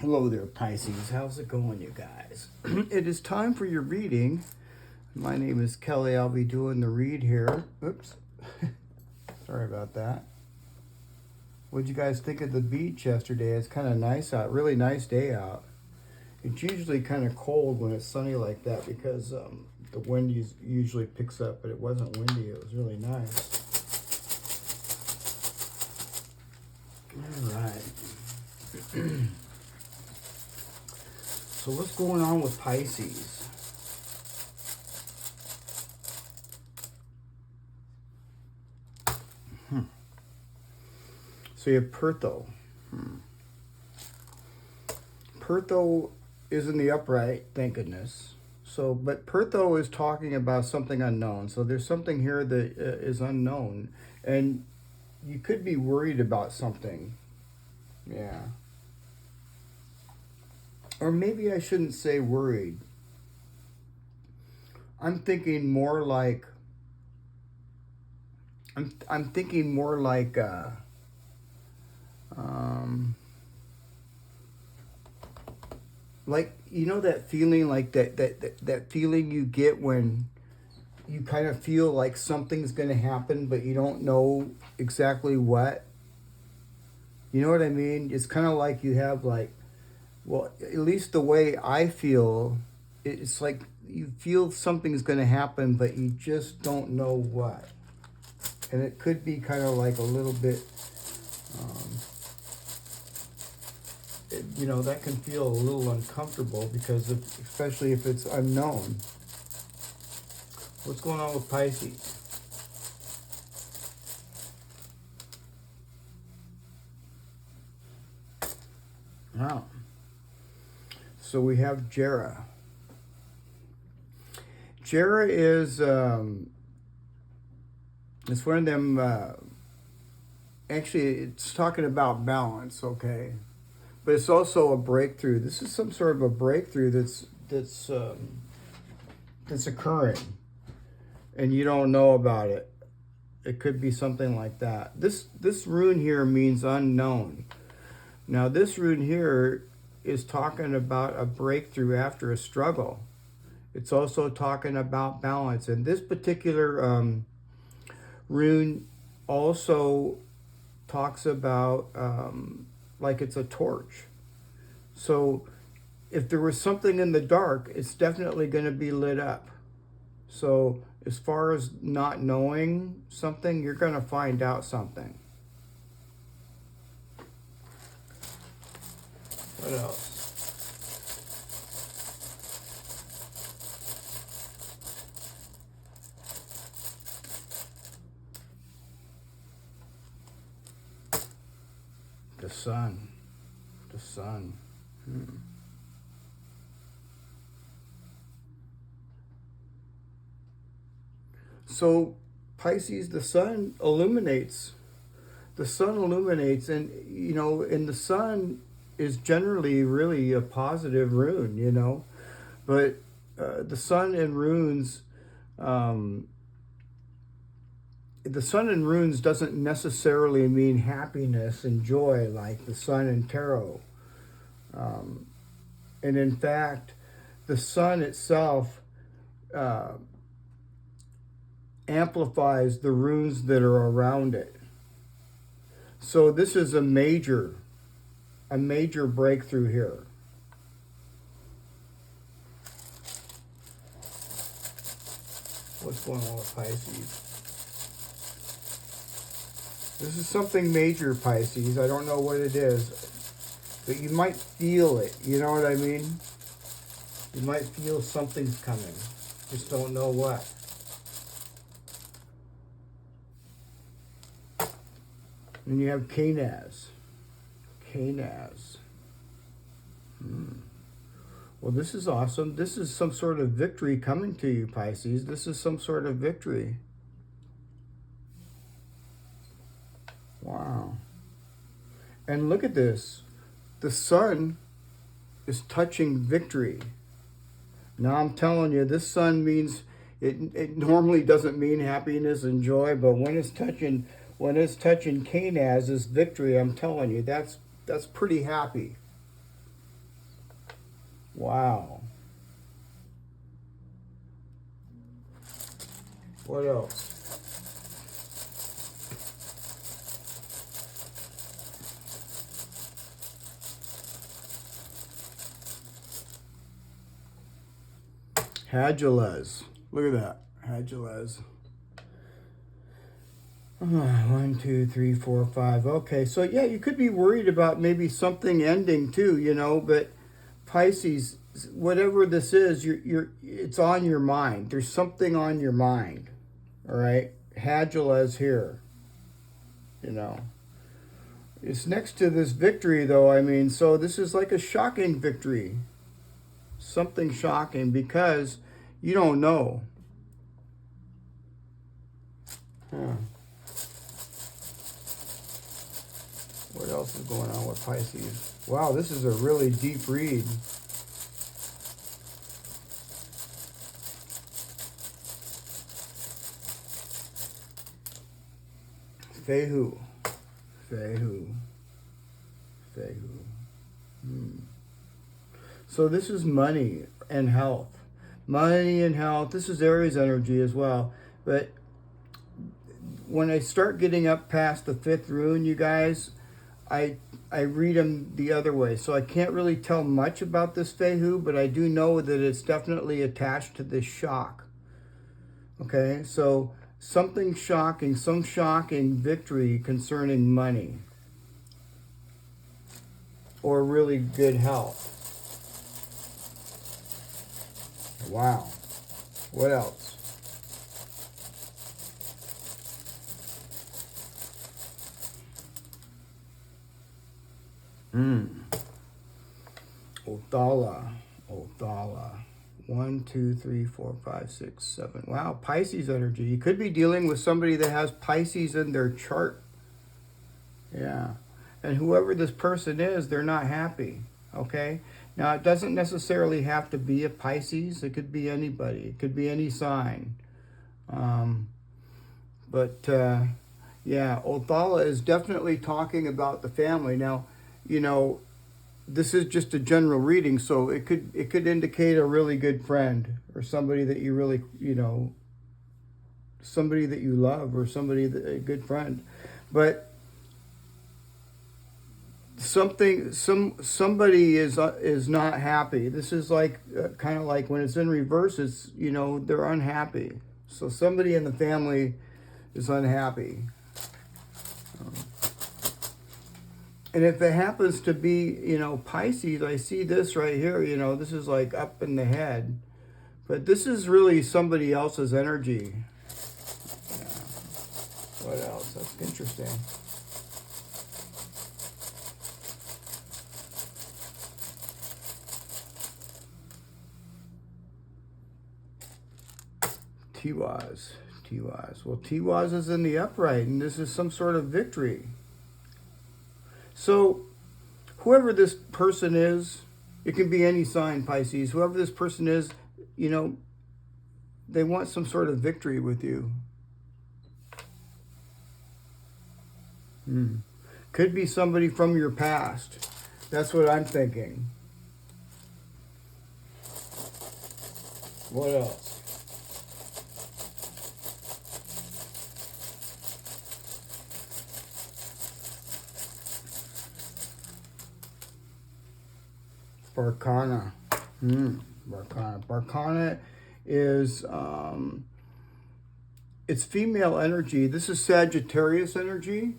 Hello there, Pisces. How's it going, you guys? It is time for your reading. My name is Kelly. I'll be doing the read here. Oops. Sorry about that. What'd you guys think of the beach yesterday? It's kind of nice out. Really nice day out. It's usually kind of cold when it's sunny like that because the wind usually picks up, but it wasn't windy. It was really nice. All right. So what's going on with Pisces? So you have Pertho. Pertho is in the upright, thank goodness. So, but Pertho is talking about something unknown. So there's something here that is unknown. And you could be worried about something. Yeah. Or maybe I shouldn't say worried. I'm thinking more like I'm thinking more like you know that feeling, like that feeling you get when you kind of feel like something's going to happen but you don't know exactly what. You know what I mean? It's kind of like you have like, well, at least the way I feel, it's like you feel something's going to happen, but you just don't know what. And it could be kind of like a little bit, you know, that can feel a little uncomfortable because of, especially if it's unknown. What's going on with Pisces? Wow. So we have Jera. Jera is, it's one of them, actually it's talking about balance, okay? But it's also a breakthrough. This is some sort of a breakthrough that's occurring, and you don't know about it. It could be something like that. This rune here means unknown. Now this rune here is talking about a breakthrough after a struggle. It's also talking about balance. And this particular rune also talks about like it's a torch. So if there was something in the dark, it's definitely going to be lit up. So as far as not knowing something, you're going to find out something. What else? The sun. The sun. So Pisces, the sun illuminates. The sun illuminates, and you know, and the sun is generally really a positive rune, you know, but the sun and runes, the sun in runes doesn't necessarily mean happiness and joy like the sun in tarot. And in fact, the sun itself amplifies the runes that are around it. So this is a major breakthrough here. What's going on with Pisces? This is something major, Pisces. I don't know what it is, but you might feel it. You know what I mean? You might feel something's coming. Just don't know what. And you have Canaz. Canaz. Well, this is awesome. This is some sort of victory coming to you, Pisces. This is some sort of victory. Wow. And look at this. The sun is touching victory. Now I'm telling you, this sun means, it normally doesn't mean happiness and joy, but when it's touching Canaz, this victory, I'm telling you, that's pretty happy. Wow. What else? Hagiles. Look at that. Hagiles. 1, 2, 3, 4, 5. Okay, so yeah, you could be worried about maybe something ending too, you know, but Pisces, whatever this is, it's on your mind. There's something on your mind. All right? Hagiles here. You know. It's next to this victory though. I mean, so this is like a shocking victory. Something shocking because you don't know. Huh. What else is going on with Pisces? Wow, this is a really deep read. Fehu. So this is money and health. Money and health. This is Aries energy as well. But when I start getting up past the 5th rune, you guys, I read them the other way. So I can't really tell much about this Fehu, but I do know that it's definitely attached to this shock. Okay, so something shocking, some shocking victory concerning money or really good health. Wow. What else? Othala. 1, 2, 3, 4, 5, 6, 7. Wow, Pisces energy. You could be dealing with somebody that has Pisces in their chart. Yeah. And whoever this person is, they're not happy. Okay? Now, it doesn't necessarily have to be a Pisces. It could be anybody. It could be any sign. Yeah, Othala is definitely talking about the family. Now, you know, this is just a general reading, so it could indicate a really good friend or somebody that you really, you know, somebody that you love or somebody that a good friend. But somebody is not happy. This is like kind of like when it's in reverse, it's, you know, they're unhappy. So somebody in the family is unhappy. And if it happens to be, you know, Pisces, I see this right here, you know, this is like up in the head. But this is really somebody else's energy. Yeah. What else? That's interesting. Tiwaz. Well, Tiwaz is in the upright, and this is some sort of victory. So, whoever this person is, it can be any sign, Pisces. Whoever this person is, you know, they want some sort of victory with you. Could be somebody from your past. That's what I'm thinking. What else? Barkana. Barkana is, it's female energy. This is Sagittarius energy.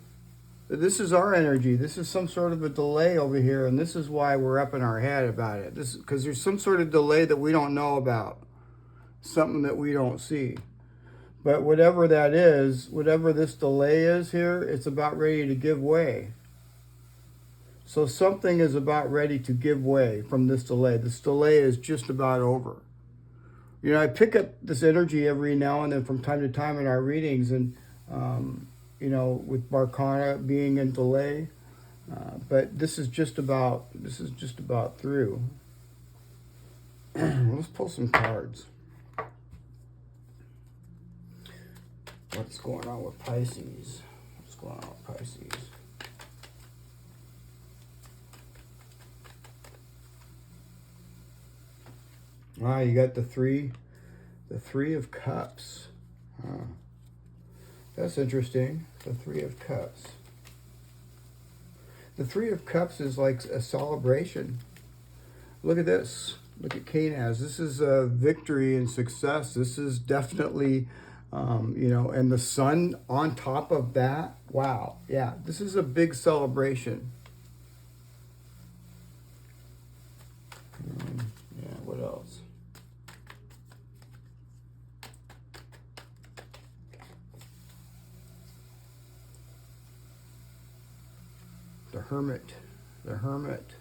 This is our energy. This is some sort of a delay over here, and this is why we're up in our head about it. This because there's some sort of delay that we don't know about, something that we don't see. But whatever that is, whatever this delay is here, it's about ready to give way. So something is about ready to give way from this delay. This delay is just about over. You know, I pick up this energy every now and then from time to time in our readings, and you know, with Barkana being in delay, but this is just about through. Let's pull some cards. What's going on with Pisces? What's going on with Pisces? Ah, you got the three of cups. That's interesting. The Three of Cups. The Three of Cups is like a celebration. Look at this. Look at Canaz. This is a victory and success. This is definitely, and the sun on top of that. Wow. Yeah, this is a big celebration. Yeah, what else? The Hermit. The Hermit.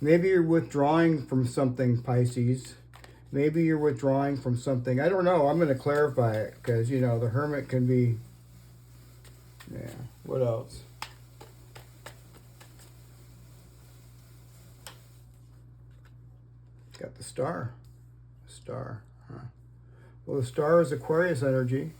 Maybe you're withdrawing from something, Pisces. Maybe you're withdrawing from something. I don't know. I'm going to clarify it because, the Hermit can be... Yeah. What else? Got the Star. Star. Huh. Well, the Star is Aquarius energy.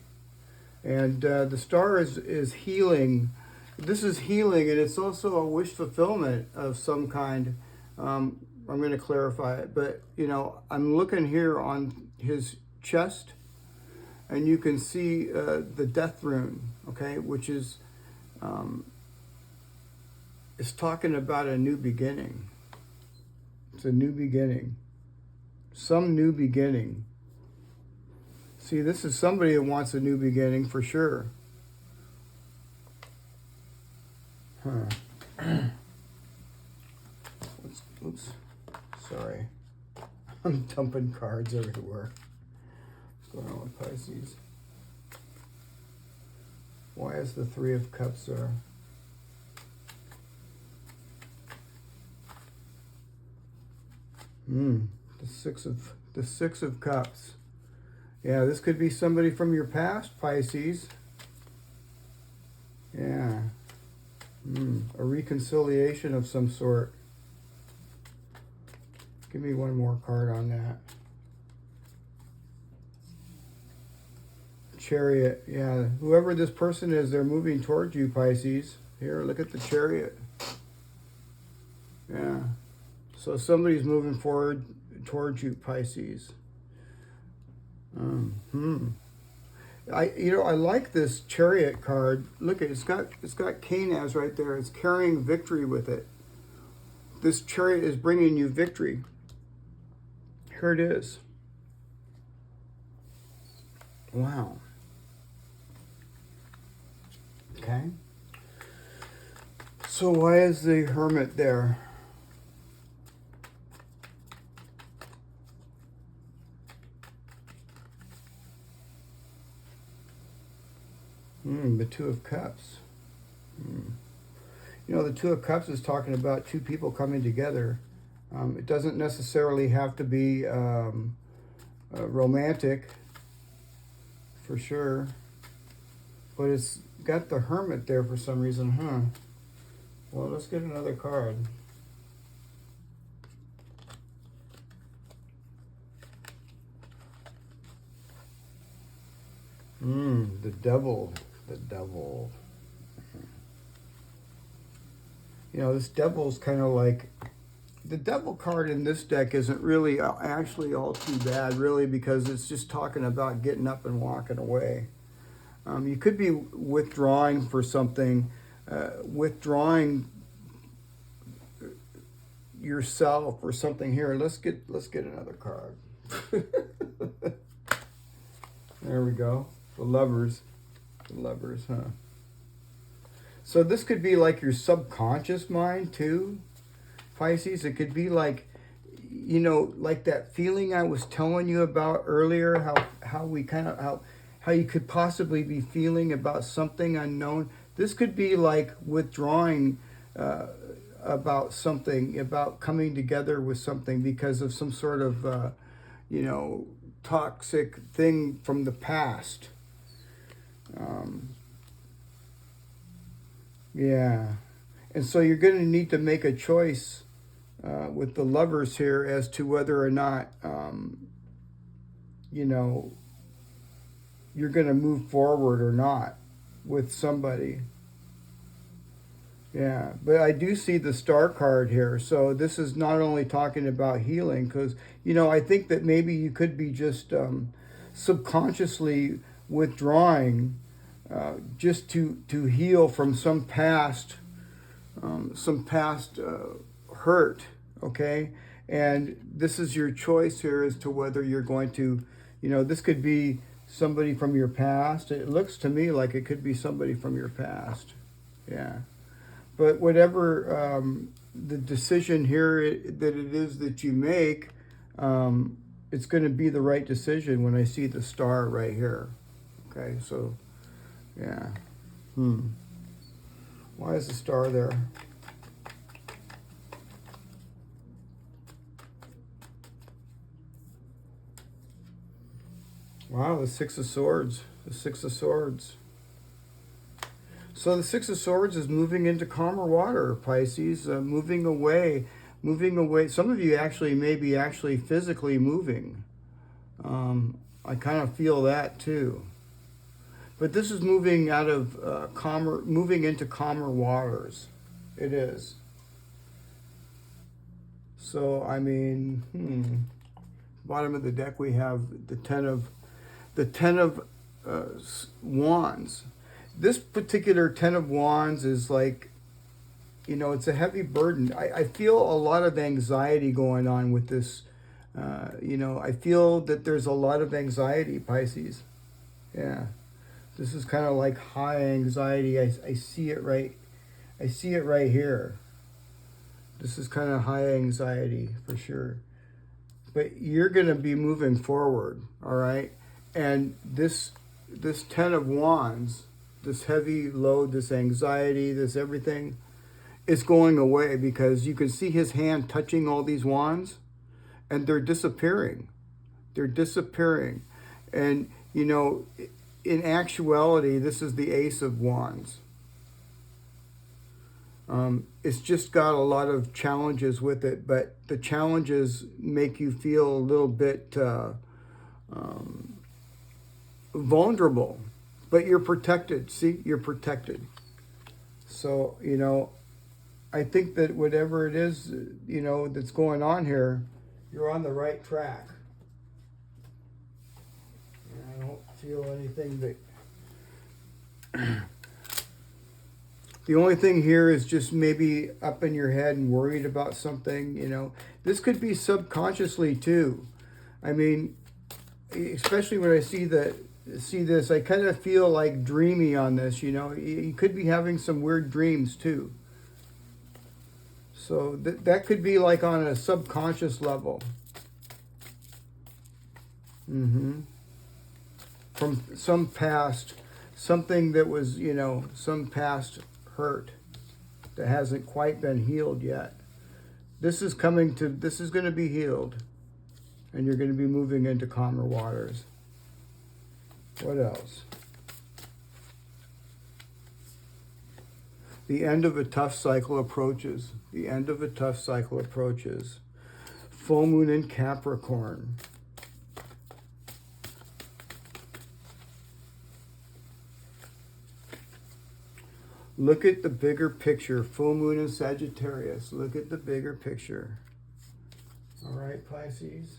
And the Star is healing. This is healing, and it's also a wish fulfillment of some kind. I'm going to clarify it. But, I'm looking here on his chest, and you can see the Death Rune, okay, which is it's talking about a new beginning. It's a new beginning. Some new beginning. See, this is somebody that wants a new beginning for sure. Oops. Sorry. I'm dumping cards everywhere. What's going on with Pisces? Why is the Three of Cups there? The Six of Cups. Yeah, this could be somebody from your past, Pisces. Yeah. A reconciliation of some sort. Give me one more card on that. Chariot. Yeah, whoever this person is, they're moving towards you, Pisces. Here, look at the Chariot. Yeah. So somebody's moving forward towards you, Pisces. I like this Chariot card. Look at it's got Canaz right there. It's carrying victory with it. This Chariot is bringing you victory. Here it is. Wow. Okay. So why is the Hermit there? The Two of Cups. The Two of Cups is talking about two people coming together. It doesn't necessarily have to be romantic, for sure. But it's got the Hermit there for some reason, huh? Well, let's get another card. The Devil. The Devil. This Devil's kind of like... The Devil card in this deck isn't really actually all too bad, really, because it's just talking about getting up and walking away. You could be withdrawing for something, withdrawing yourself or something. Here, let's get another card. There we go. The Lovers. The Lovers, huh? So this could be like your subconscious mind too, Pisces. It could be like, like that feeling I was telling you about earlier, how you could possibly be feeling about something unknown. This could be like withdrawing about something, about coming together with something because of some sort of, toxic thing from the past. Yeah. And so you're going to need to make a choice with the Lovers here as to whether or not, you're going to move forward or not with somebody. Yeah, but I do see the star card here. So this is not only talking about healing, because, I think that maybe you could be just subconsciously withdrawing just to heal from some past hurt, okay? And this is your choice here as to whether you're going to, this could be somebody from your past. It looks to me like it could be somebody from your past. Yeah. But whatever the decision here that it is that you make, it's going to be the right decision when I see the star right here. Okay, so, yeah. Why is the star there? Wow, the Six of Swords. The Six of Swords. So the Six of Swords is moving into calmer water, Pisces, moving away. Some of you actually may be actually physically moving. I kind of feel that too. But this is moving out of moving into calmer waters. It is. So, I mean, bottom of the deck we have the Ten of Wands. This particular Ten of Wands is like, it's a heavy burden. I feel a lot of anxiety going on with this. I feel that there's a lot of anxiety, Pisces. Yeah. This is kind of like high anxiety. I see it right. I see it right here. This is kind of high anxiety for sure. But you're going to be moving forward, all right? And this Ten of Wands, this heavy load, this anxiety, this everything, is going away because you can see his hand touching all these wands and they're disappearing. They're disappearing. And, in actuality, this is the Ace of Wands. It's just got a lot of challenges with it, but the challenges make you feel a little bit vulnerable, but you're protected. See, you're protected. So, I think that whatever it is, that's going on here, you're on the right track. I don't feel anything that... The only thing here is just maybe up in your head and worried about something, This could be subconsciously too. I mean, especially when I see this, I kind of feel like dreamy on this, You could be having some weird dreams too. So that could be like on a subconscious level. From some past, something that was, some past hurt that hasn't quite been healed yet. This is going to be healed. And you're going to be moving into calmer waters. What else? The end of a tough cycle approaches. The end of a tough cycle approaches. Full moon in Capricorn. Look at the bigger picture. Full moon in Sagittarius. Look at the bigger picture. All right, Pisces.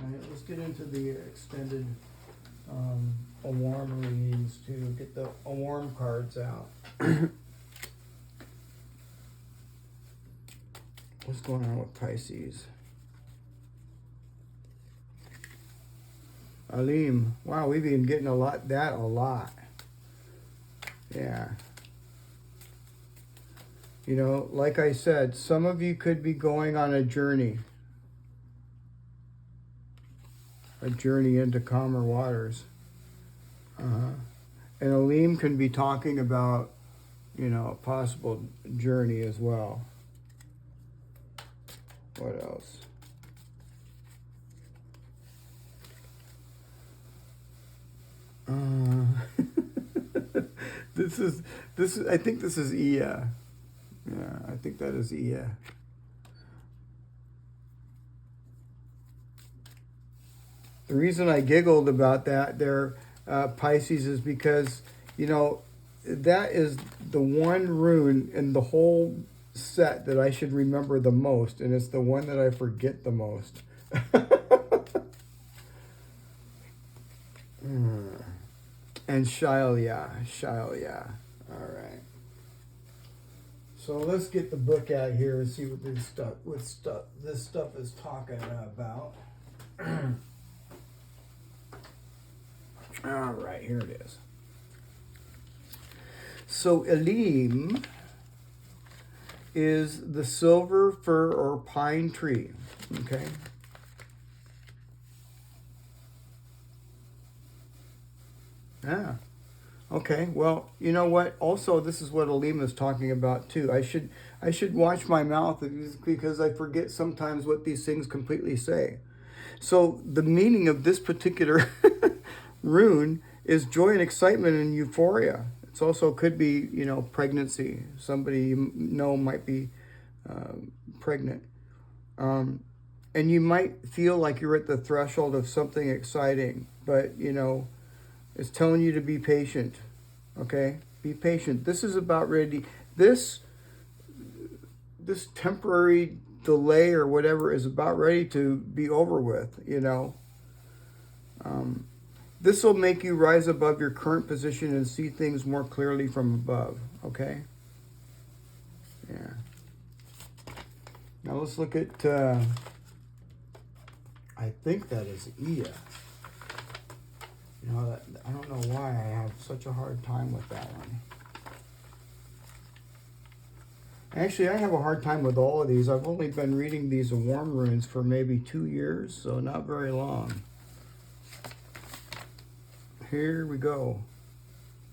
All right, let's get into the extended Ogham readings to get the Ogham cards out. What's going on with Pisces? Alim. Wow, we've been getting a lot. Yeah. Like I said, some of you could be going on a journey. A journey into calmer waters. And Alim can be talking about, a possible journey as well. What else? This is. I think this is Ia. Yeah, I think that is Ia. The reason I giggled about that there, Pisces, is because that is the one rune in the whole set that I should remember the most, and it's the one that I forget the most. And Shailia. All right. So let's get the book out here and see what this stuff is talking about. All right, here it is. So Elim is the silver fir or pine tree. Okay. Yeah. Okay. Well, you know what? Also, this is what Elim is talking about too. I should watch my mouth because I forget sometimes what these things completely say. So the meaning of this particular rune is joy and excitement and euphoria. It's also could be, you know, pregnancy. Somebody you know might be pregnant. And you might feel like you're at the threshold of something exciting, but, you know, it's telling you to be patient, okay? Be patient. This is about ready. This temporary delay or whatever is about ready to be over with, you know. This will make you rise above your current position and see things more clearly from above, okay? Yeah. Now let's look at, I think that is Ia. You know, I don't know why I have such a hard time with that one. Actually, I have a hard time with all of these. I've only been reading these warm runes for maybe 2 years, so not very long. Here we go.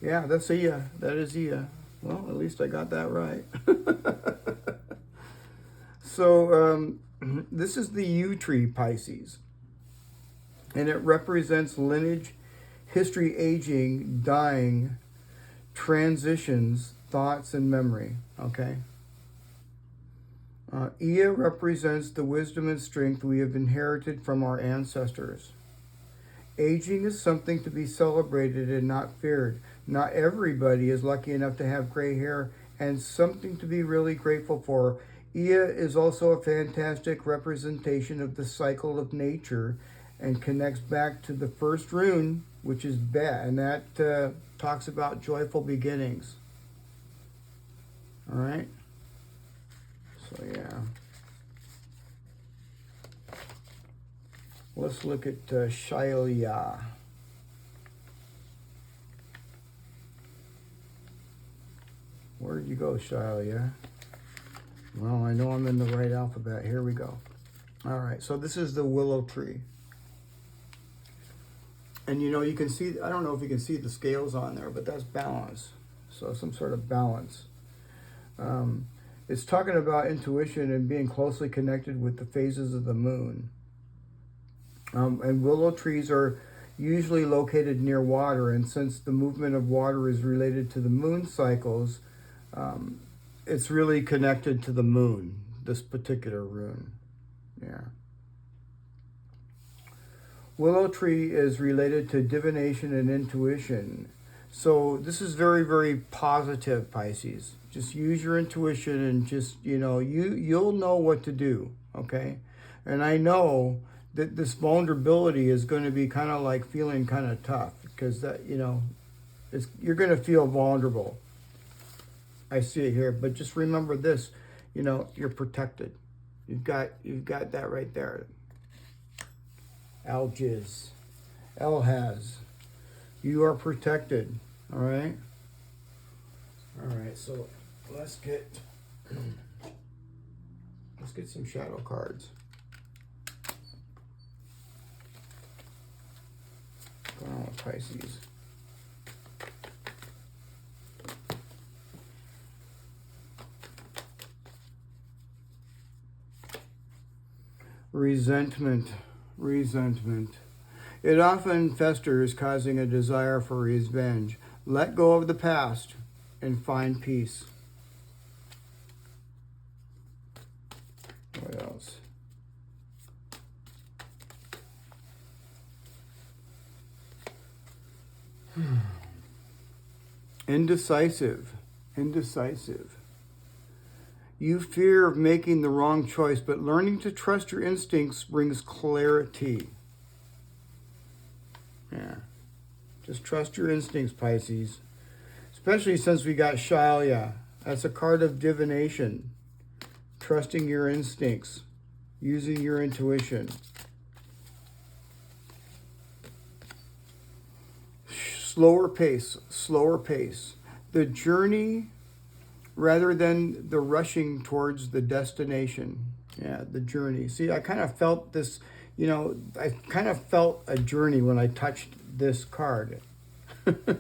Yeah, that's Ia. That is Ia. Well, at least I got that right. So, this is the yew tree, Pisces. And it represents lineage, history, aging, dying, transitions, thoughts, and memory. Okay? Ia represents the wisdom and strength we have inherited from our ancestors. Aging is something to be celebrated and not feared. Not everybody is lucky enough to have gray hair, and something to be really grateful for. Ia is also a fantastic representation of the cycle of nature and connects back to the first rune, which is Bet, and that talks about joyful beginnings. All right? So, yeah. Let's look at Shailia. Where did you go, Shailia? Well, I know I'm in the right alphabet. Here we go. All right, so this is the willow tree. And you know, you can see, I don't know if you can see the scales on there, but that's balance. So some sort of balance. It's talking about intuition and being closely connected with the phases of the moon. And willow trees are usually located near water, and since the movement of water is related to the moon cycles, it's really connected to the moon, this particular rune. Yeah. Willow tree is related to divination and intuition. So this is very, very positive, Pisces. Just use your intuition and just, you know, you'll know what to do, okay? And I know that this vulnerability is going to be kind of like feeling kind of tough because that, you know, you're going to feel vulnerable. I see it here, but just remember this, you know, you're protected. You've got that right there. Algiz, Elhaz, you are protected. All right. All right. So let's get some shadow cards. What's going on with Pisces? Resentment. It often festers, causing a desire for revenge. Let go of the past and find peace. What else? Indecisive. Indecisive. You fear of making the wrong choice, but learning to trust your instincts brings clarity. Yeah. Just trust your instincts, Pisces. Especially since we got Shalia. That's a card of divination. Trusting your instincts. Using your intuition. Slower pace. Slower pace. The journey rather than the rushing towards the destination. Yeah, the journey. See, I kind of felt this, I kind of felt a journey when I touched this card. Yeah.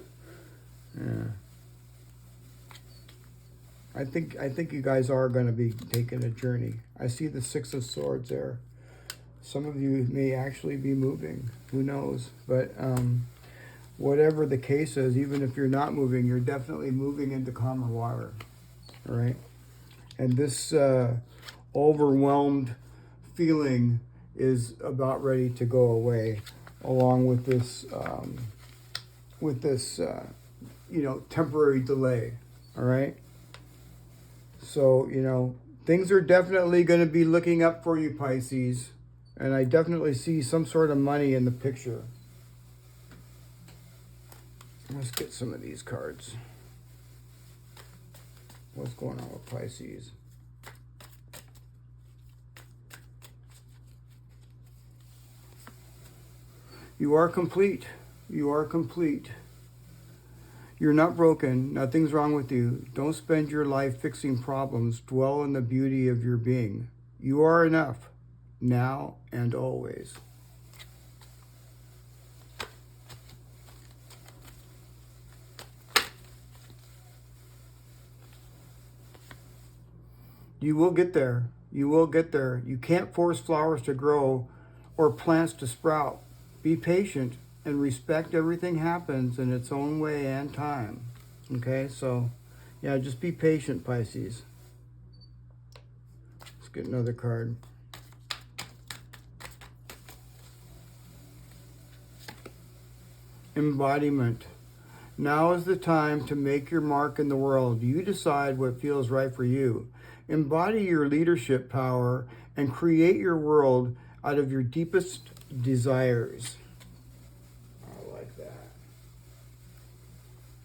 I think you guys are going to be taking a journey. I see the Six of Swords there. Some of you may actually be moving. Who knows? But whatever the case is, even if you're not moving, you're definitely moving into calmer water. All right? And this overwhelmed feeling is about ready to go away, along with this temporary delay. All right? So, things are definitely going to be looking up for you, Pisces. And I definitely see some sort of money in the picture. Let's get some of these cards. What's going on with Pisces? You are complete. You are complete. You're not broken. Nothing's wrong with you. Don't spend your life fixing problems. Dwell in the beauty of your being. You are enough, now and always. You will get there. You will get there. You can't force flowers to grow or plants to sprout. Be patient and respect everything happens in its own way and time. Okay, so yeah, just be patient, Pisces. Let's get another card. Embodiment. Now is the time to make your mark in the world. You decide what feels right for you. Embody your leadership power and create your world out of your deepest desires. I like that.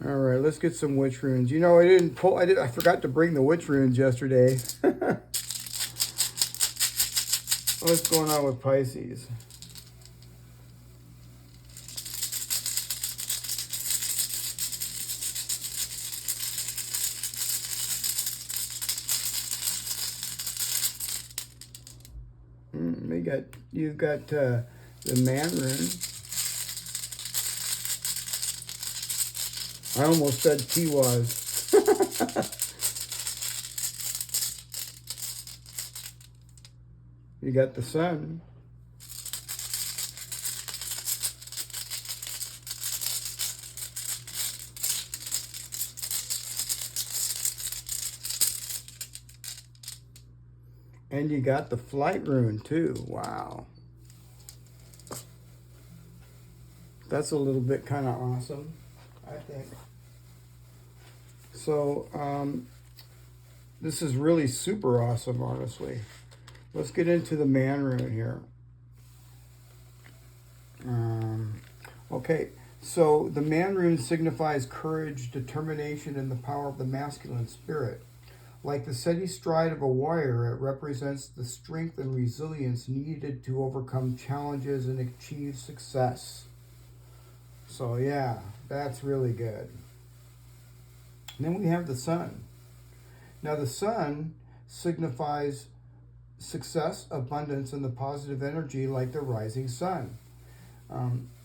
All right, let's get some witch runes. I forgot to bring the witch runes yesterday. What's going on with Pisces? You've got the man rune. I almost said Tiwaz. You got the sun. And you got the flight rune too. Wow. That's a little bit kind of awesome, I think. So, this is really super awesome, honestly. Let's get into the man rune here. Okay, so the man rune signifies courage, determination, and the power of the masculine spirit. Like the steady stride of a warrior, it represents the strength and resilience needed to overcome challenges and achieve success. So yeah, that's really good. And then we have the sun. Now the sun signifies success, abundance, and the positive energy like the rising sun.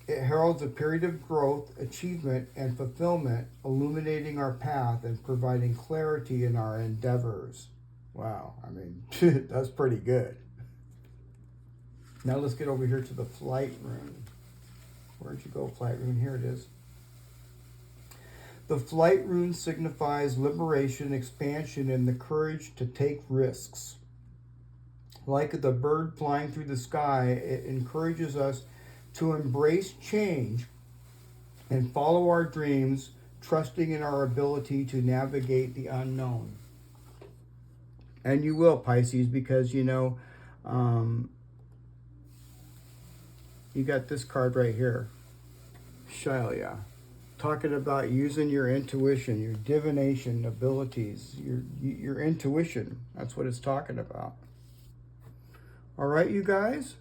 It heralds a period of growth, achievement, and fulfillment, illuminating our path and providing clarity in our endeavors. Wow, I mean, that's pretty good. Now let's get over here to the flight rune. Where'd you go, flight rune? Here it is. The flight rune signifies liberation, expansion, and the courage to take risks. Like the bird flying through the sky, it encourages us to embrace change and follow our dreams trusting in our ability to navigate the unknown. And you will, Pisces, because, you know, you got this card right here. Shalia. Talking about using your intuition, your divination abilities, your intuition. That's what it's talking about. All right, you guys?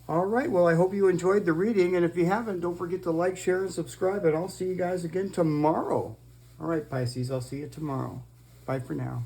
All right, well, I hope you enjoyed the reading. And if you haven't, don't forget to like, share, and subscribe. And I'll see you guys again tomorrow. All right, Pisces, I'll see you tomorrow. Bye for now.